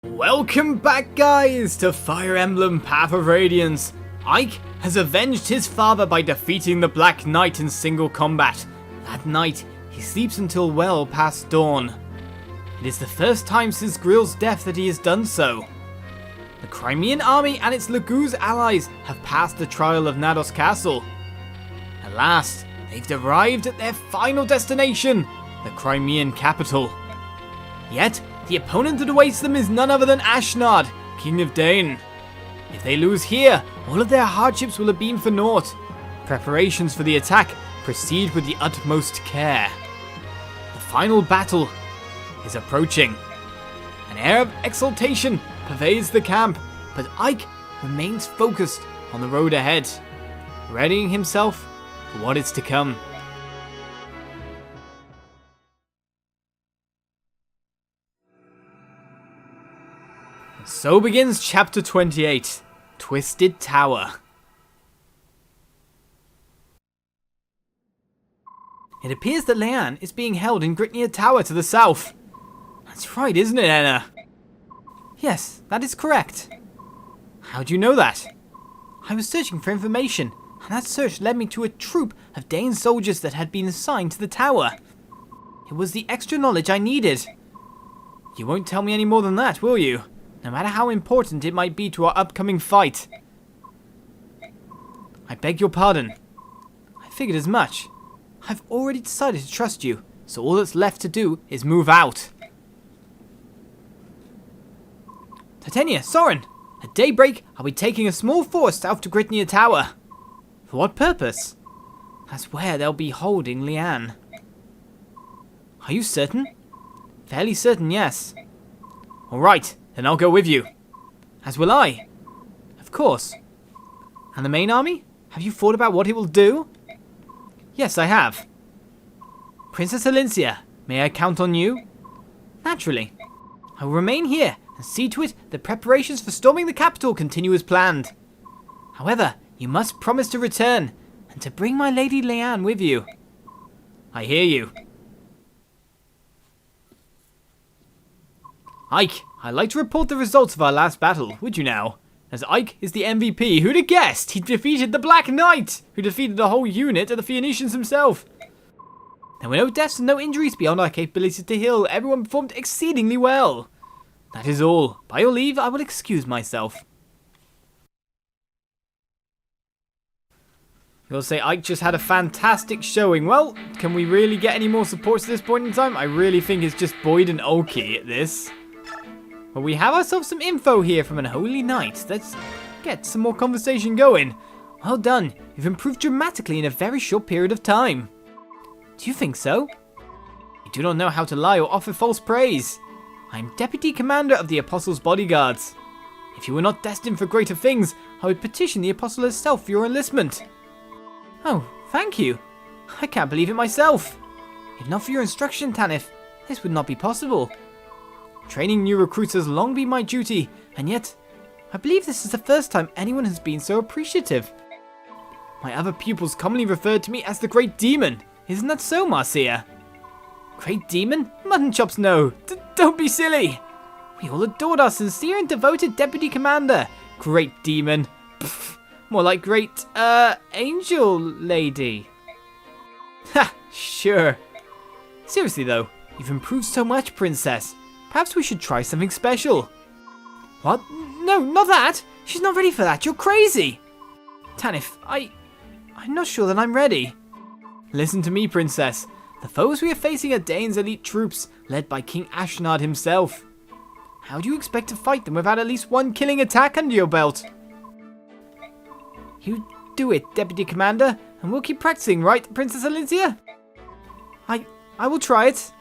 Welcome back, guys, to Fire Emblem Path of Radiance. Ike has avenged his father by defeating the Black Knight in single combat. That night, he sleeps until well past dawn. It is the first time since Grill's death that he has done so. The Crimean army and its Laguz allies have passed the trial of Nados Castle. At last, they've arrived at their final destination, the Crimean capital. Yet, the opponent that awaits them is none other than Ashnard, King of Dane. If they lose here, all of their hardships will have been for naught. Preparations for the attack proceed with the utmost care. The final battle is approaching. An air of exultation pervades the camp, but Ike remains focused on the road ahead, readying himself for what is to come. So begins Chapter 28, Twisted Tower. It appears that Leanne is being held in Gritnea Tower to the south. That's right, isn't it, Anna? Yes, that is correct. How do you know that? I was searching for information, and that search led me to a troop of Dane soldiers that had been assigned to the tower. It was the extra knowledge I needed. You won't tell me any more than that, will you? No matter how important it might be to our upcoming fight. I beg your pardon. I figured as much. I've already decided to trust you, so all that's left to do is move out. Titania, Soren! At daybreak, I'll be taking a small force south to Gritnea Tower. For what purpose? That's where they'll be holding Leanne. Are you certain? Fairly certain, yes. Alright. Then I'll go with you. As will I. Of course. And the main army? Have you thought about what it will do? Yes, I have. Princess Alicia, may I count on you? Naturally. I will remain here and see to it that preparations for storming the capital continue as planned. However, you must promise to return and to bring my lady Leanne with you. I hear you. Ike, I'd like to report the results of our last battle, would you now? As Ike is the MVP, who'd have guessed he defeated the Black Knight, who defeated the whole unit of the Phoenicians himself. There were no deaths and no injuries beyond our capability to heal. Everyone performed exceedingly well. That is all. By your leave, I will excuse myself. You'll say Ike just had a fantastic showing. Well, can we really get any more support at this point in time? I really think it's just Boyd and Oki at this. Well, we have ourselves some info here from an Holy Knight. Let's get some more conversation going. Well done. You've improved dramatically in a very short period of time. Do you think so? You do not know how to lie or offer false praise. I am Deputy Commander of the Apostles' Bodyguards. If you were not destined for greater things, I would petition the Apostle herself for your enlistment. Oh, thank you. I can't believe it myself. If not for your instruction, Tanith, this would not be possible. Training new recruits has long been my duty, and yet, I believe this is the first time anyone has been so appreciative. My other pupils commonly referred to me as the Great Demon. Isn't that so, Marcia? Great Demon? Mutton chops, no. Don't be silly. We all adored our sincere and devoted Deputy Commander. Great Demon. Pfft, more like Great, Angel Lady. Ha, sure. Seriously though, you've improved so much, Princess. Perhaps we should try something special. What? No, not that! She's not ready for that, you're crazy! Tanith, I'm not sure that I'm ready. Listen to me, Princess. The foes we are facing are Dane's elite troops, led by King Ashnard himself. How do you expect to fight them without at least one killing attack under your belt? You do it, Deputy Commander, and we'll keep practicing, right, Princess Alicia? I will try it.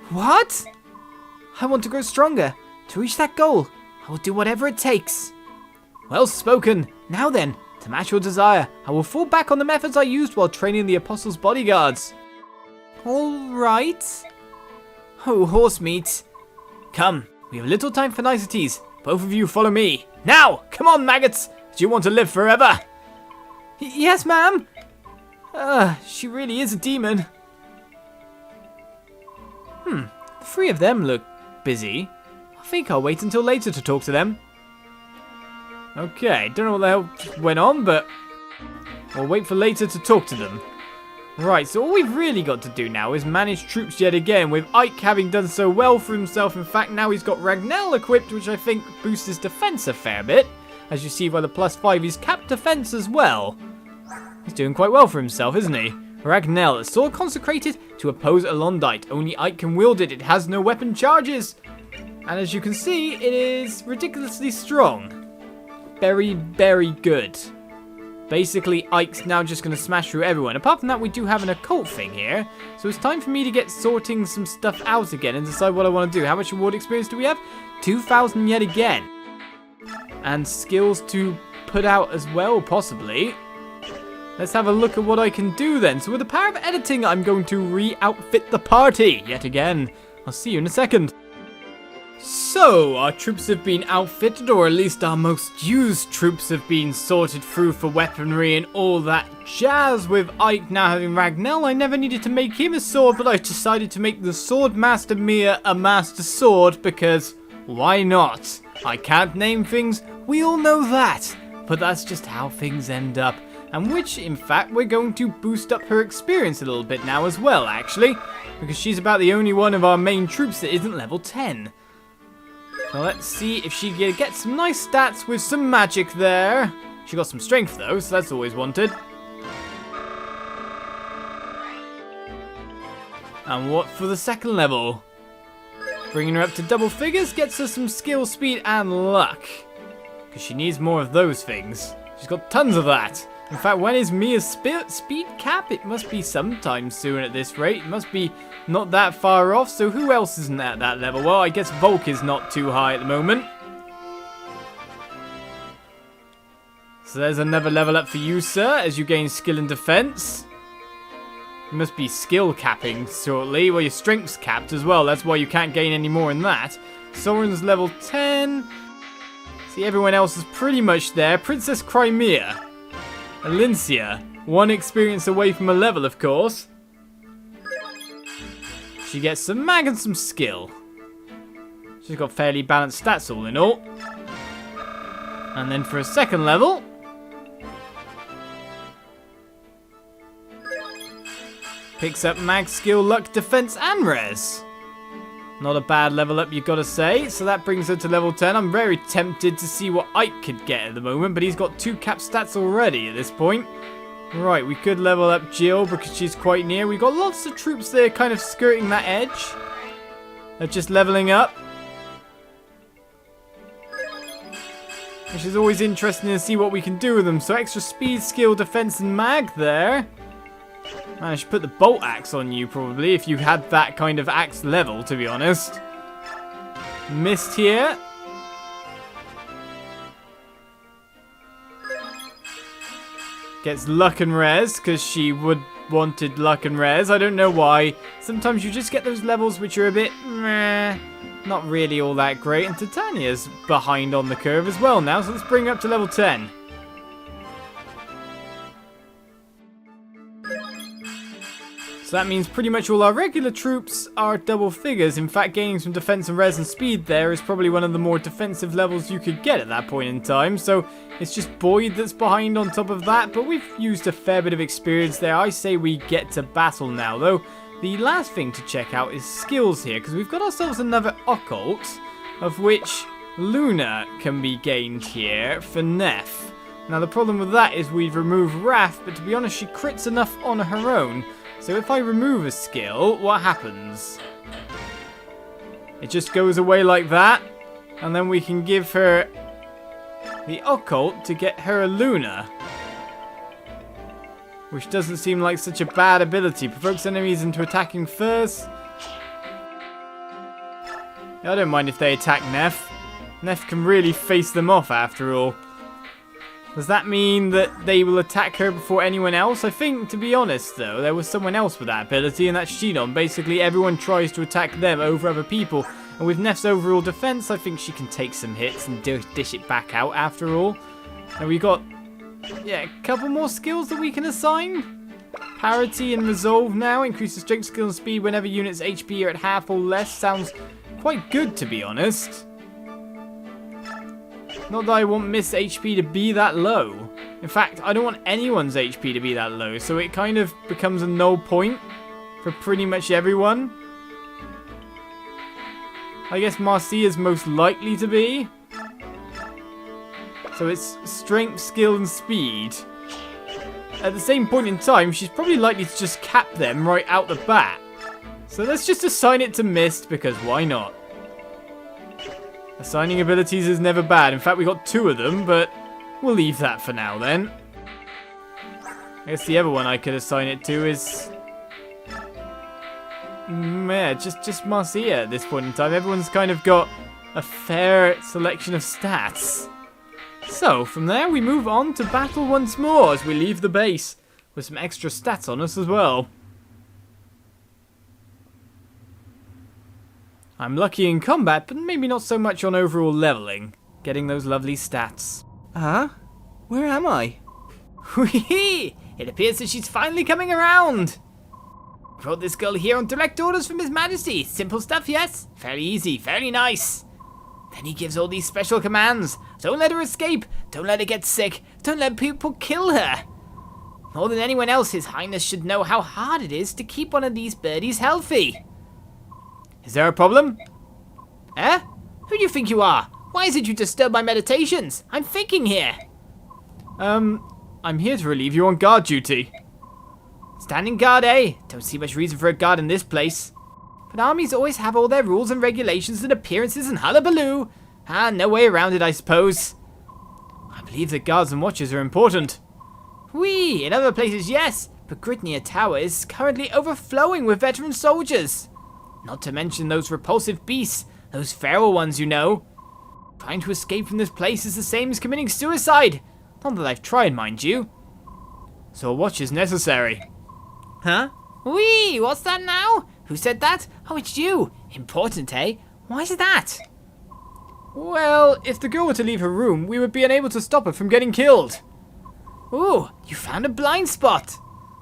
What? I want to grow stronger. To reach that goal, I will do whatever it takes. Well spoken. Now then, to match your desire, I will fall back on the methods I used while training the Apostles' Bodyguards. All right. Oh, horse meat. Come, we have little time for niceties. Both of you follow me. Now, come on, maggots. Do you want to live forever? Yes, ma'am. She really is a demon. The three of them look busy. Are think I'll wait until later to talk to them. Okay, don't know what the hell went on, but we'll wait for later to talk to them. Right, so all we've really got to do now is manage troops yet again, with Ike having done so well for himself. In fact, now he's got Ragnell equipped, which I think boosts his defense a fair bit. As you see by the +5, he's capped defense as well. He's doing quite well for himself, isn't he? Ragnell, a sword consecrated to oppose Elondite. Only Ike can wield it. It has no weapon charges. And as you can see, it is ridiculously strong. Very, very good. Basically, Ike's now just going to smash through everyone. Apart from that, we do have an occult thing here. So it's time for me to get sorting some stuff out again and decide what I want to do. How much reward experience do we have? 2,000 yet again. And skills to put out as well, possibly. Let's have a look at what I can do then. So with the power of editing, I'm going to re-outfit the party yet again. I'll see you in a second. So, our troops have been outfitted, or at least our most used troops have been sorted through for weaponry and all that jazz. With Ike now having Ragnell, I never needed to make him a sword, but I decided to make the Sword Master Mia a Master Sword, because why not? I can't name things, we all know that, but that's just how things end up. And which, in fact, we're going to boost up her experience a little bit now as well, actually, because she's about the only one of our main troops that isn't level 10. So let's see if she gets some nice stats with some magic there. She got some strength though, so that's always wanted. And what for the second level? Bringing her up to double figures gets her some skill, speed, and luck. Because she needs more of those things. She's got tons of that. In fact, when is Mia's speed cap? It must be sometime soon at this rate. It must be not that far off. So who else isn't at that level? Well, I guess Volk is not too high at the moment. So there's another level up for you, sir, as you gain skill and defense. You must be skill capping shortly. Well, your strength's capped as well. That's why you can't gain any more in that. Soren's level 10. See, everyone else is pretty much there. Princess Crimea. Alincia, 1 experience away from a level, of course. She gets some mag and some skill. She's got fairly balanced stats all in all. And then for a second level, picks up mag, skill, luck, defense, and res. Not a bad level up, you've got to say. So that brings her to level 10. I'm very tempted to see what Ike could get at the moment, but he's got 2 cap stats already at this point. Right, we could level up Jill because she's quite near. We've got lots of troops there kind of skirting that edge. They're just leveling up. Which is always interesting to see what we can do with them. So extra speed, skill, defense, and mag there. Man, I should put the bolt axe on you probably if you had that kind of axe level, to be honest. Missed here. Gets luck and res because she wanted luck and res. I don't know why. Sometimes you just get those levels which are a bit meh, not really all that great. And Titania's behind on the curve as well now, so let's bring her up to level 10. So that means pretty much all our regular troops are double figures. In fact, gaining some defense and res and speed there is probably one of the more defensive levels you could get at that point in time. So it's just Boyd that's behind on top of that. But we've used a fair bit of experience there. I say we get to battle now, though. The last thing to check out is skills here, because we've got ourselves another occult, of which Luna can be gained here for Neff. Now the problem with that is we've removed Wrath, but to be honest, she crits enough on her own. So if I remove a skill, what happens? It just goes away like that. And then we can give her the occult to get her a Luna. Which doesn't seem like such a bad ability. Provokes enemies into attacking first. I don't mind if they attack Neff. Neff can really face them off after all. Does that mean that they will attack her before anyone else? I think, to be honest, though, there was someone else with that ability, and that's Shinon. Basically, everyone tries to attack them over other people. And with Neff's overall defense, I think she can take some hits and dish it back out after all. And we got, yeah, a couple more skills that we can assign. Parity and Resolve now. Increases strength, skill, and speed whenever units' HP are at half or less. Sounds quite good, to be honest. Not that I want Miss HP to be that low. In fact, I don't want anyone's HP to be that low, so it kind of becomes a null point for pretty much everyone. I guess Marcia's most likely to be. So it's strength, skill, and speed. At the same point in time, she's probably likely to just cap them right out the bat. So let's just assign it to Mist, because why not? Assigning abilities is never bad. In fact, we got 2 of them, but we'll leave that for now then. I guess the other one I could assign it to is... yeah, just Marcia at this point in time. Everyone's kind of got a fair selection of stats. So, from there we move on to battle once more as we leave the base with some extra stats on us as well. I'm lucky in combat, but maybe not so much on overall leveling, getting those lovely stats. Huh? Where am I? Whee! It appears that she's finally coming around! Brought this girl here on direct orders from His Majesty. Simple stuff, yes? Very easy, very nice. Then he gives all these special commands. Don't let her escape. Don't let her get sick. Don't let people kill her. More than anyone else, His Highness should know how hard it is to keep one of these birdies healthy. Is there a problem? Eh? Who do you think you are? Why is it you disturb my meditations? I'm thinking here. I'm here to relieve you on guard duty. Standing guard, eh? Don't see much reason for a guard in this place. But armies always have all their rules and regulations and appearances and hullabaloo. No way around it, I suppose. I believe that guards and watchers are important. Whee! In other places, yes. But Gritnea Tower is currently overflowing with veteran soldiers. Not to mention those repulsive beasts. Those feral ones, you know. Trying to escape from this place is the same as committing suicide. Not that I've tried, mind you. So a watch is necessary. Huh? Whee! What's that now? Who said that? Oh, it's you. Important, eh? Why is that? Well, if the girl were to leave her room, we would be unable to stop her from getting killed. Ooh, you found a blind spot.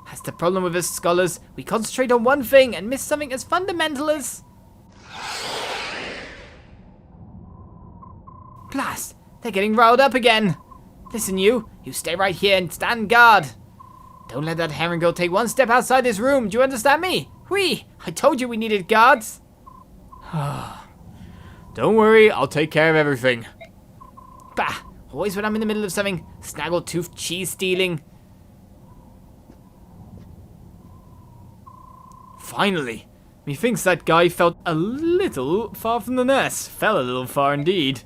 That's the problem with us scholars. We concentrate on one thing and miss something as fundamental as... Blast! They're getting riled up again. Listen, you stay right here and stand guard. Don't let that Heron girl take one step outside this room. Do you understand me? Whee! I told you we needed guards. Don't worry, I'll take care of everything. Bah! Always when I'm in the middle of something, snaggle-toothed cheese stealing. Finally! Methinks that guy felt a little far from the nest. Fell a little far indeed.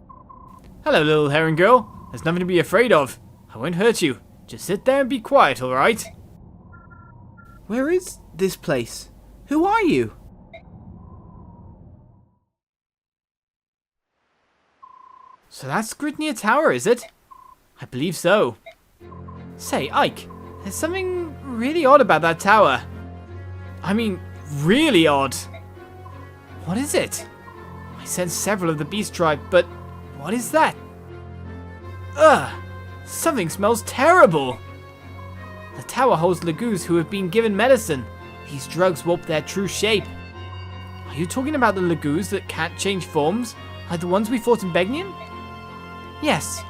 Hello, little Heron girl. There's nothing to be afraid of. I won't hurt you. Just sit there and be quiet, alright? Where is this place? Who are you? So that's Gritnea Tower, is it? I believe so. Say, Ike, there's something really odd about that tower. I mean, really odd. What is it? I sense several of the beast tribe, but what is that? Ugh! Something smells terrible! The tower holds Lagoos who have been given medicine. These drugs warp their true shape. Are you talking about the Lagoos that can't change forms, like the ones we fought in Begnian? Yes.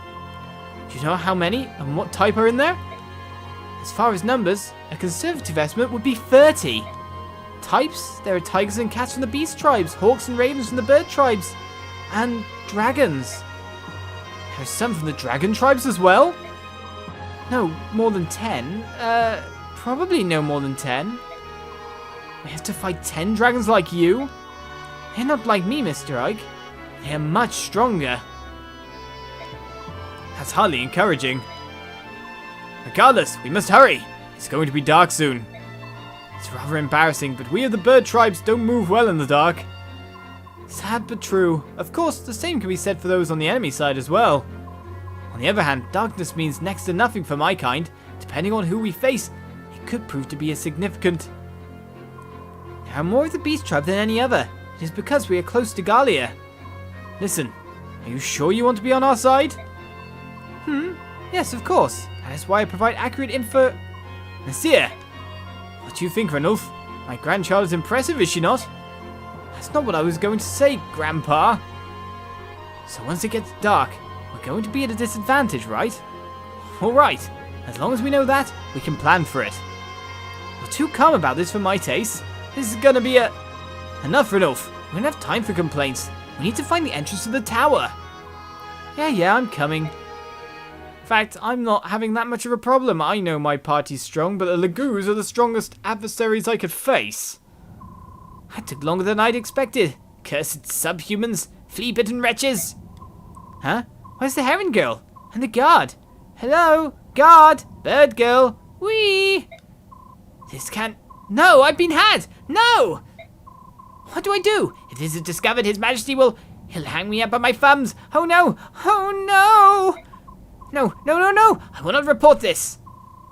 Do you know how many and what type are in there? As far as numbers, a conservative estimate would be 30. Types? There are tigers and cats from the beast tribes, hawks and ravens from the bird tribes, and dragons. There are some from the dragon tribes as well? No, more than 10. Probably no more than 10. We have to fight 10 dragons like you? They're not like me, Mr. Ike. They're much stronger. That's hardly encouraging. Regardless, we must hurry. It's going to be dark soon. It's rather embarrassing, but we of the bird tribes don't move well in the dark. Sad but true. Of course, the same can be said for those on the enemy side as well. On the other hand, darkness means next to nothing for my kind. Depending on who we face, it could prove to be a significant. There are more of the beast tribe than any other. It is because we are close to Galia. Listen, are you sure you want to be on our side? Yes, of course. That is why I provide accurate info. Nasir! What do you think, Ranulf? My grandchild is impressive, is she not? That's not what I was going to say, Grandpa. So once it gets dark, we're going to be at a disadvantage, right? Alright, as long as we know that, we can plan for it. You're too calm about this for my taste. This is gonna be enough, Ranulf. We don't have time for complaints. We need to find the entrance to the tower. Yeah, I'm coming. In fact, I'm not having that much of a problem. I know my party's strong, but the Lagoos are the strongest adversaries I could face. That took longer than I'd expected. Cursed subhumans, flea-bitten wretches. Huh? Where's the Heron girl? And the guard? Hello? Guard? Bird girl? Whee! This can't... No, I've been had! No! What do I do? If this is discovered, His Majesty will... He'll hang me up on my thumbs. Oh no! Oh no! No! I will not report this.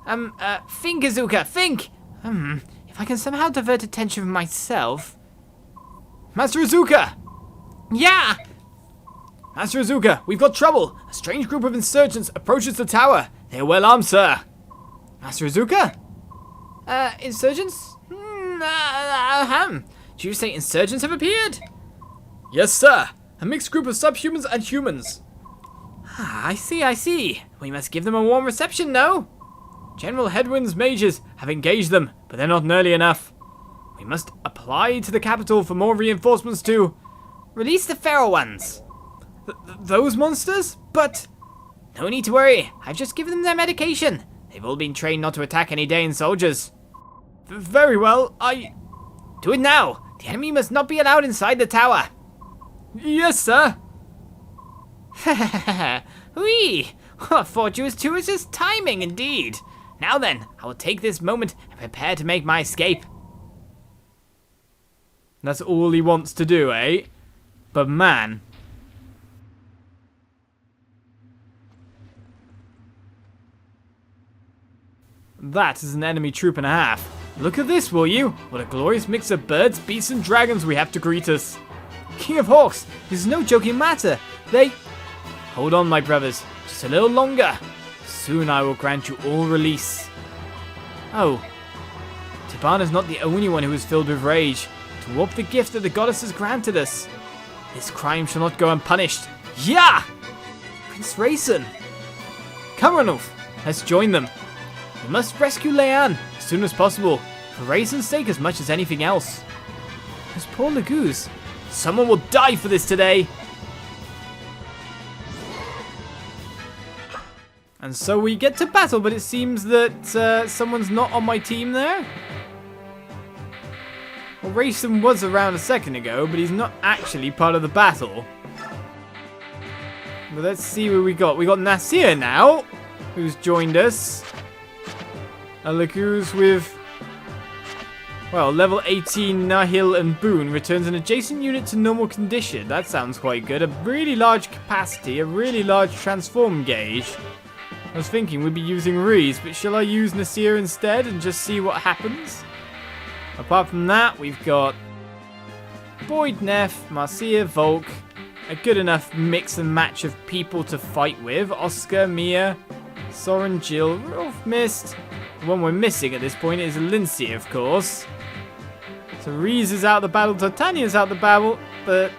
Think, Azuka, think! If I can somehow divert attention from myself... Master Azuka! Yeah! Master Azuka, we've got trouble. A strange group of insurgents approaches the tower. They're well armed, sir. Master Azuka? Insurgents? Do you say insurgents have appeared? Yes, sir. A mixed group of subhumans and humans. I see. We must give them a warm reception, no? General Hedwin's mages have engaged them, but they're not nearly enough. We must apply to the capital for more reinforcements to release the feral ones. Those monsters? But... No need to worry. I've just given them their medication. They've all been trained not to attack any Daean soldiers. Very well, Do it now. The enemy must not be allowed inside the tower. Yes, sir. Whee! Fortuitous timing indeed. Now then, I will take this moment and prepare to make my escape. That's all he wants to do, eh? But man... That is an enemy troop and a half. Look at this, will you? What a glorious mix of birds, beasts, and dragons we have to greet us. King of Hawks, this is no joking matter. Hold on, my brothers. Just a little longer. Soon I will grant you all release. Oh. Tabana's not the only one who is filled with rage. To warp the gift that the goddess has granted us. This crime shall not go unpunished. Yeah! Prince Reyson. Come, Ranulf. Let's join them. We must rescue Leanne as soon as possible, for Reyson's sake as much as anything else. Those poor Lagoos. Someone will die for this today. And so we get to battle, but it seems that someone's not on my team there. Well, Reyson was around a second ago, but he's not actually part of the battle. But let's see what we got. We got Nasir now, who's joined us. A Lagoos with, well, level 18 Nahil and Boone returns an adjacent unit to normal condition. That sounds quite good. A really large capacity, a really large transform gauge. I was thinking we'd be using Reese, but shall I use Nasir instead and just see what happens? Apart from that, we've got Boyd Neff, Marcia, Volk, a good enough mix and match of people to fight with. Oscar, Mia, Soren, Jill, Rolf Mist. The one we're missing at this point is Lindsay, of course. So Reese is out of the battle, Titania's out of the battle, but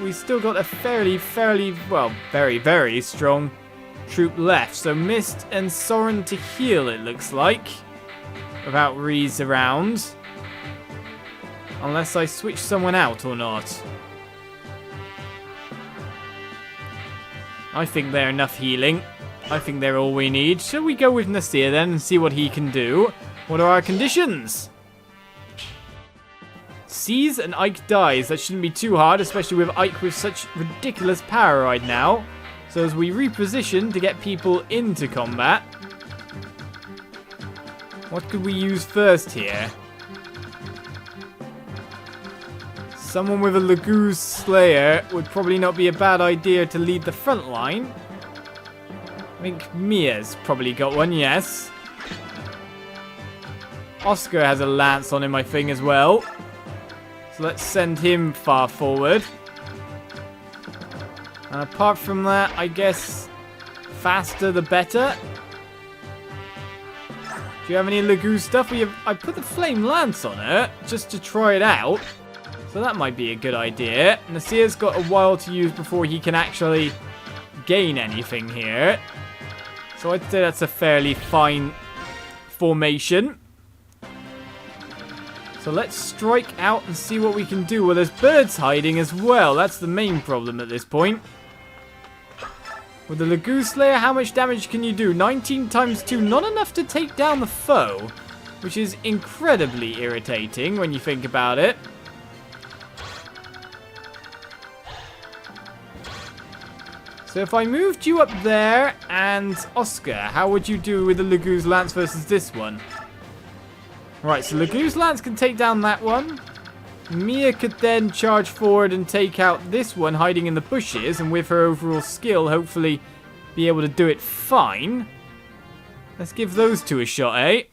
we still got a fairly, well, very, very strong troop left. So Mist and Soren to heal, it looks like, without Reese around. Unless I switch someone out or not. I think they're enough healing. I think they're all we need. Shall we go with Nasir then and see what he can do? What are our conditions? Seize and Ike dies. That shouldn't be too hard, especially with Ike with such ridiculous power right now. So as we reposition to get people into combat, what could we use first here? Someone with a Lagoos Slayer would probably not be a bad idea to lead the front line. I think Mia's probably got one, yes. Oscar has a lance on him, I think, as well. So let's send him far forward. And apart from that, I guess faster the better. Do you have any Lagoos stuff? I put the flame lance on her just to try it out. So that might be a good idea. Nasir's got a while to use before he can actually gain anything here. So I'd say that's a fairly fine formation. So let's strike out and see what we can do. Well, there's birds hiding as well. That's the main problem at this point. With the Lagoon Slayer, how much damage can you do? 19 times 2, not enough to take down the foe, which is incredibly irritating when you think about it. So if I moved you up there, and Oscar, how would you do with the Lagoon's Lance versus this one? Right, so Lagoon's Lance can take down that one. Mia could then charge forward and take out this one hiding in the bushes, and with her overall skill, hopefully be able to do it fine. Let's give those two a shot, eh?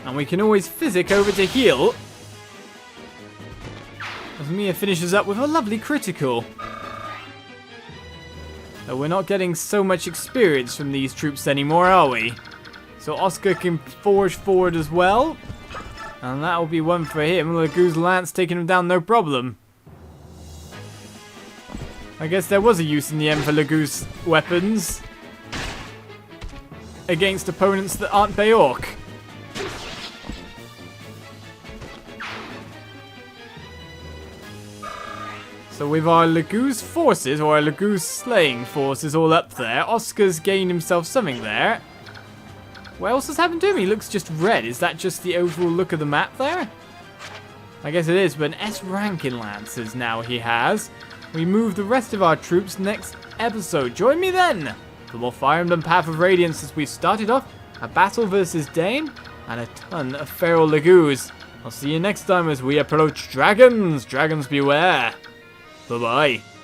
And we can always physic over to heal. As Mia finishes up with a lovely critical. Though we're not getting so much experience from these troops anymore, are we? So Oscar can forge forward as well. And that'll be one for him. Lagoon's Lance taking him down, no problem. I guess there was a use in the end for Lagoon's weapons. Against opponents that aren't Beork. So with our Lagoon's forces, or our Lagoon's slaying forces all up there, Oscar's gained himself something there. What else has happened to him? He looks just red. Is that just the overall look of the map there? I guess it is, but an S rank in Lancers now he has. We move the rest of our troops next episode. Join me then for more Fire Emblem Path of Radiance as we started off a battle versus Dane and a ton of feral Lagoons. I'll see you next time as we approach dragons. Dragons beware. Bye-bye.